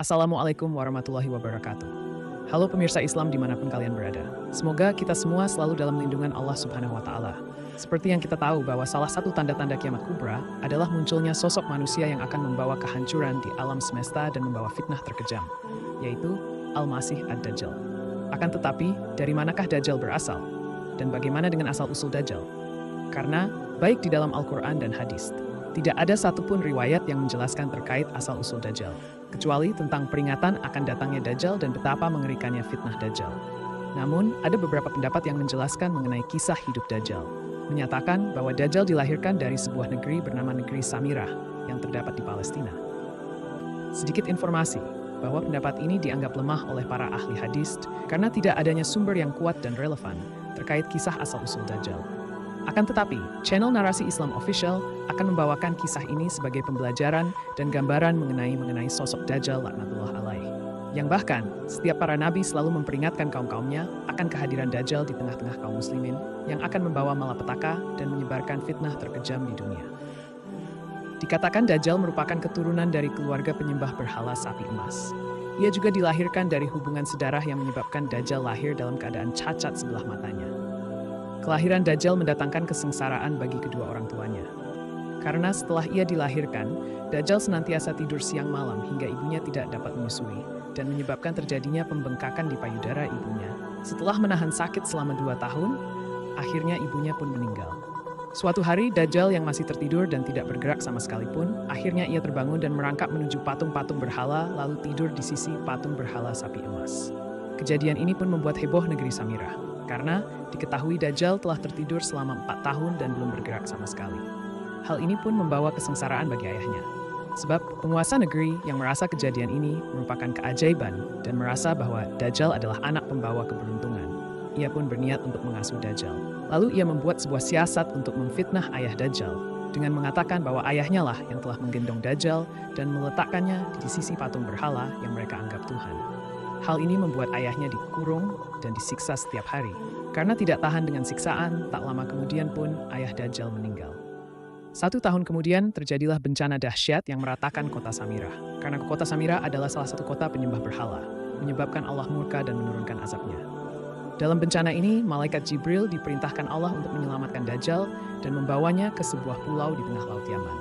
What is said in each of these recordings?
Assalamualaikum warahmatullahi wabarakatuh. Halo pemirsa Islam dimanapun kalian berada. Semoga kita semua selalu dalam lindungan Allah Subhanahu wa Ta'ala. Seperti yang kita tahu bahwa salah satu tanda-tanda kiamat kubra adalah munculnya sosok manusia yang akan membawa kehancuran di alam semesta dan membawa fitnah terkejam, yaitu Al-Masih Ad-Dajjal. Akan tetapi, dari manakah Dajjal berasal? Dan bagaimana dengan asal-usul Dajjal? Karena, baik di dalam Al-Quran dan hadis, tidak ada satupun riwayat yang menjelaskan terkait asal-usul Dajjal, kecuali tentang peringatan akan datangnya Dajjal dan betapa mengerikannya fitnah Dajjal. Namun, ada beberapa pendapat yang menjelaskan mengenai kisah hidup Dajjal, menyatakan bahwa Dajjal dilahirkan dari sebuah negeri bernama negeri Samirah yang terdapat di Palestina. Sedikit informasi, bahwa pendapat ini dianggap lemah oleh para ahli hadis karena tidak adanya sumber yang kuat dan relevan terkait kisah asal-usul Dajjal. Akan tetapi, channel Narasi Islam Official akan membawakan kisah ini sebagai pembelajaran dan gambaran mengenai sosok Dajjal laknatullah alaih. Yang bahkan, setiap para nabi selalu memperingatkan kaum-kaumnya akan kehadiran Dajjal di tengah-tengah kaum muslimin yang akan membawa malapetaka dan menyebarkan fitnah terkejam di dunia. Dikatakan Dajjal merupakan keturunan dari keluarga penyembah berhala sapi emas. Ia juga dilahirkan dari hubungan sedarah yang menyebabkan Dajjal lahir dalam keadaan cacat sebelah matanya. Kelahiran Dajjal mendatangkan kesengsaraan bagi kedua orang tuanya. Karena setelah ia dilahirkan, Dajjal senantiasa tidur siang malam hingga ibunya tidak dapat menyusui dan menyebabkan terjadinya pembengkakan di payudara ibunya. Setelah menahan sakit selama 2 tahun, akhirnya ibunya pun meninggal. Suatu hari, Dajjal yang masih tertidur dan tidak bergerak sama sekalipun, akhirnya ia terbangun dan merangkak menuju patung-patung berhala lalu tidur di sisi patung berhala sapi emas. Kejadian ini pun membuat heboh negeri Samirah, karena diketahui Dajjal telah tertidur selama 4 tahun dan belum bergerak sama sekali. Hal ini pun membawa kesengsaraan bagi ayahnya. Sebab penguasa negeri yang merasa kejadian ini merupakan keajaiban dan merasa bahwa Dajjal adalah anak pembawa keberuntungan. Ia pun berniat untuk mengasuh Dajjal. Lalu ia membuat sebuah siasat untuk memfitnah ayah Dajjal dengan mengatakan bahwa ayahnya lah yang telah menggendong Dajjal dan meletakkannya di sisi patung berhala yang mereka anggap Tuhan. Hal ini membuat ayahnya dikurung dan disiksa setiap hari. Karena tidak tahan dengan siksaan, tak lama kemudian pun ayah Dajjal meninggal. 1 tahun kemudian terjadilah bencana dahsyat yang meratakan kota Samirah. Karena kota Samirah adalah salah satu kota penyembah berhala, menyebabkan Allah murka dan menurunkan azabnya. Dalam bencana ini, malaikat Jibril diperintahkan Allah untuk menyelamatkan Dajjal dan membawanya ke sebuah pulau di tengah Laut Yaman.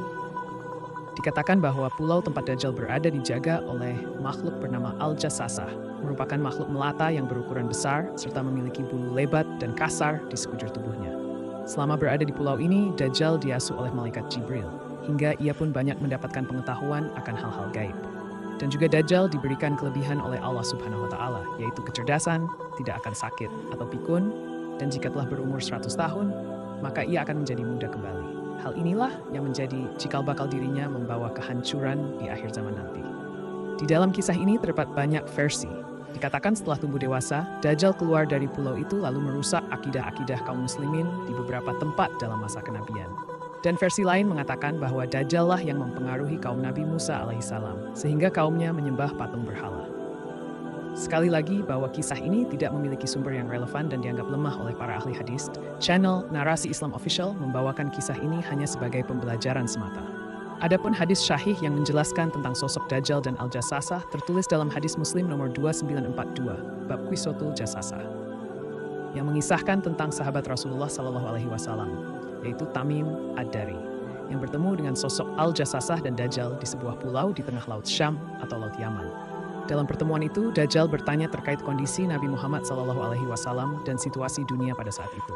Dikatakan bahwa pulau tempat Dajjal berada dijaga oleh makhluk bernama Al-Jassasah, merupakan makhluk melata yang berukuran besar serta memiliki bulu lebat dan kasar di sekujur tubuhnya. Selama berada di pulau ini, Dajjal diasuh oleh malaikat Jibril, hingga ia pun banyak mendapatkan pengetahuan akan hal-hal gaib. Dan juga Dajjal diberikan kelebihan oleh Allah Subhanahu wa Ta'ala, yaitu kecerdasan, tidak akan sakit atau pikun, dan jika telah berumur 100 tahun, maka ia akan menjadi muda kembali. Hal inilah yang menjadi cikal bakal dirinya membawa kehancuran di akhir zaman nanti. Di dalam kisah ini terdapat banyak versi. Dikatakan setelah tumbuh dewasa, Dajjal keluar dari pulau itu lalu merusak akidah-akidah kaum muslimin di beberapa tempat dalam masa kenabian. Dan versi lain mengatakan bahwa Dajjal lah yang mempengaruhi kaum Nabi Musa alaihissalam, sehingga kaumnya menyembah patung berhala. Sekali lagi bahwa kisah ini tidak memiliki sumber yang relevan dan dianggap lemah oleh para ahli hadis. Channel Narasi Islam Official membawakan kisah ini hanya sebagai pembelajaran semata. Adapun hadis syahih yang menjelaskan tentang sosok Dajjal dan Al-Jassasah tertulis dalam hadis Muslim nomor 2942, bab Qisatul Jassasah, yang mengisahkan tentang sahabat Rasulullah SAW, yaitu Tamim Ad-Dari, yang bertemu dengan sosok Al-Jassasah dan Dajjal di sebuah pulau di tengah Laut Syam atau Laut Yaman. Dalam pertemuan itu, Dajjal bertanya terkait kondisi Nabi Muhammad SAW dan situasi dunia pada saat itu.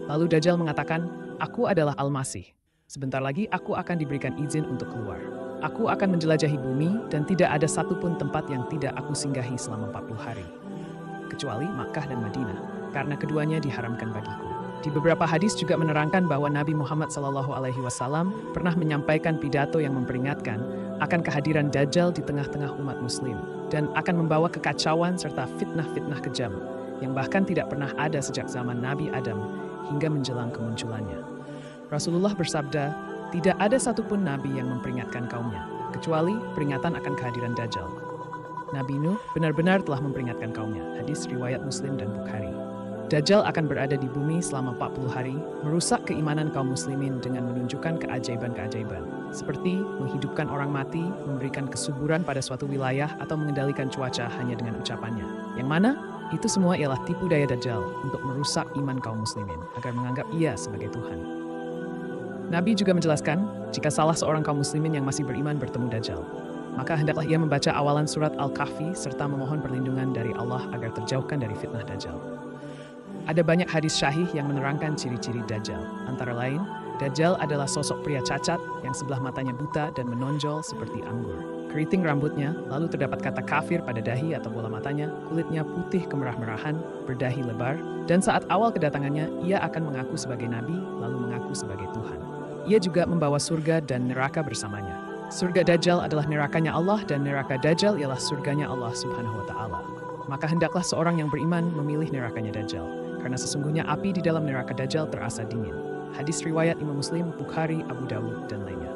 Lalu Dajjal mengatakan, "Aku adalah Al-Masih. Sebentar lagi aku akan diberikan izin untuk keluar. Aku akan menjelajahi bumi dan tidak ada satupun tempat yang tidak aku singgahi selama 40 hari. Kecuali Makkah dan Madinah, karena keduanya diharamkan bagiku." Di beberapa hadis juga menerangkan bahwa Nabi Muhammad SAW pernah menyampaikan pidato yang memperingatkan akan kehadiran Dajjal di tengah-tengah umat muslim dan akan membawa kekacauan serta fitnah-fitnah kejam yang bahkan tidak pernah ada sejak zaman Nabi Adam hingga menjelang kemunculannya. Rasulullah bersabda, tidak ada satupun nabi yang memperingatkan kaumnya, kecuali peringatan akan kehadiran Dajjal. Nabi Nuh benar-benar telah memperingatkan kaumnya, hadis riwayat Muslim dan Bukhari. Dajjal akan berada di bumi selama 40 hari, merusak keimanan kaum muslimin dengan menunjukkan keajaiban-keajaiban, seperti menghidupkan orang mati, memberikan kesuburan pada suatu wilayah, atau mengendalikan cuaca hanya dengan ucapannya. Yang mana? Itu semua ialah tipu daya Dajjal untuk merusak iman kaum muslimin agar menganggap ia sebagai Tuhan. Nabi juga menjelaskan, jika salah seorang kaum muslimin yang masih beriman bertemu Dajjal, maka hendaklah ia membaca awalan surat Al-Kahfi serta memohon perlindungan dari Allah agar terjauhkan dari fitnah Dajjal. Ada banyak hadis syahih yang menerangkan ciri-ciri Dajjal. Antara lain, Dajjal adalah sosok pria cacat yang sebelah matanya buta dan menonjol seperti anggur. Keriting rambutnya, lalu terdapat kata kafir pada dahi atau bola matanya, kulitnya putih kemerah-merahan, berdahi lebar, dan saat awal kedatangannya, ia akan mengaku sebagai nabi, lalu mengaku sebagai Tuhan. Ia juga membawa surga dan neraka bersamanya. Surga Dajjal adalah nerakanya Allah dan neraka Dajjal ialah surganya Allah Subhanahu wa Ta'ala. Maka hendaklah seorang yang beriman memilih nerakanya Dajjal, karena sesungguhnya api di dalam neraka Dajjal terasa dingin. Hadis riwayat Imam Muslim, Bukhari, Abu Dawud, dan lainnya.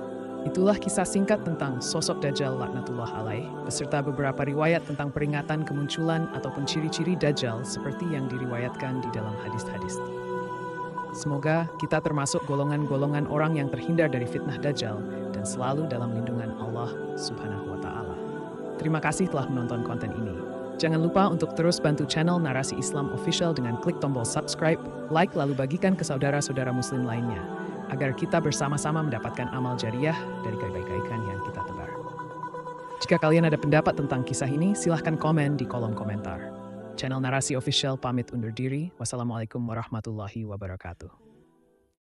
Itulah kisah singkat tentang sosok Dajjal laknatullah alaih, beserta beberapa riwayat tentang peringatan kemunculan ataupun ciri-ciri Dajjal seperti yang diriwayatkan di dalam hadis-hadis. Semoga kita termasuk golongan-golongan orang yang terhindar dari fitnah Dajjal dan selalu dalam lindungan Allah Subhanahu wa Ta'ala. Terima kasih telah menonton konten ini. Jangan lupa untuk terus bantu channel Narasi Islam Official dengan klik tombol subscribe, like, lalu bagikan ke saudara-saudara muslim lainnya, agar kita bersama-sama mendapatkan amal jariah dari kebaikan yang kita tebar. Jika kalian ada pendapat tentang kisah ini, silahkan komen di kolom komentar. Channel Narasi Official pamit undur diri. Wassalamualaikum warahmatullahi wabarakatuh.